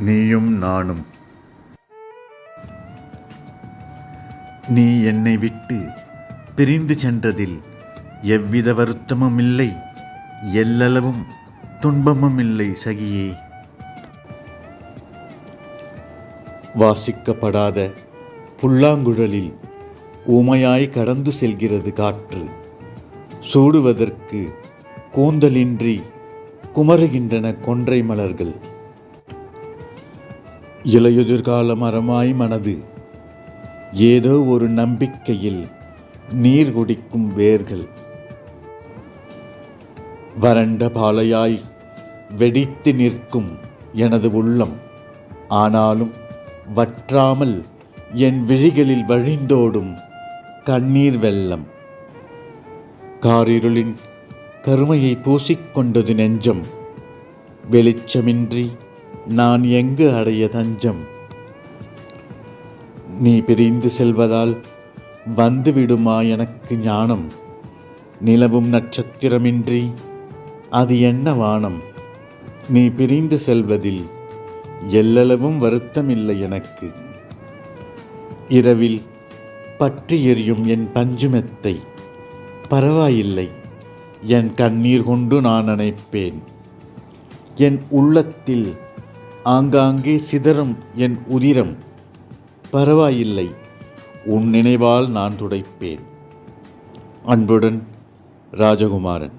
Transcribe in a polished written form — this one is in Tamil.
நீயும் நானும். நீ என்னை விட்டு பிரிந்து சென்றதில் எவ்வித வருத்தமும் இல்லை, எல்லளவும் துன்பமும் இல்லை சகியே. வாசிக்கப்படாத புல்லாங்குழலில் ஊமையாய் கடந்து செல்கிறது காற்று. சூடுவதற்கு கூந்தலின்றி குமருகின்றன கொன்றை மலர்கள். இலையுதிர்கால மரமாய் மனது ஏதோ ஒரு நம்பிக்கையில் நீர் குடிக்கும் வேர்கள். வறண்ட பாலையாய் வெடித்து நிற்கும் எனது உள்ளம். ஆனாலும் வற்றாமல் என் விழிகளில் வழிந்தோடும் கண்ணீர் வெள்ளம். காரிருளின் கருமையை பூசிக்கொண்டது நெஞ்சம். வெளிச்சமின்றி நான் எங்கு அடைய தஞ்சம்? நீ பிரிந்து செல்வதால் வந்துவிடுமா எனக்கு ஞானம்? நிலவும் நட்சத்திரமின்றி அது என்ன வானம்? நீ பிரிந்து செல்வதில் எல்லளவும் வருத்தமில்லை எனக்கு. இரவில் பற்றி எரியும் என் பஞ்சுமெத்தை பரவாயில்லை, என் கண்ணீர் கொண்டு நான் அணைப்பேன். என் உள்ளத்தில் ஆங்காங்கே சிதறும் என் உதிரம் பரவாயில்லை, உன் நினைவால் நான் துடைப்பேன். அன்புடன் ராஜகுமாரன்.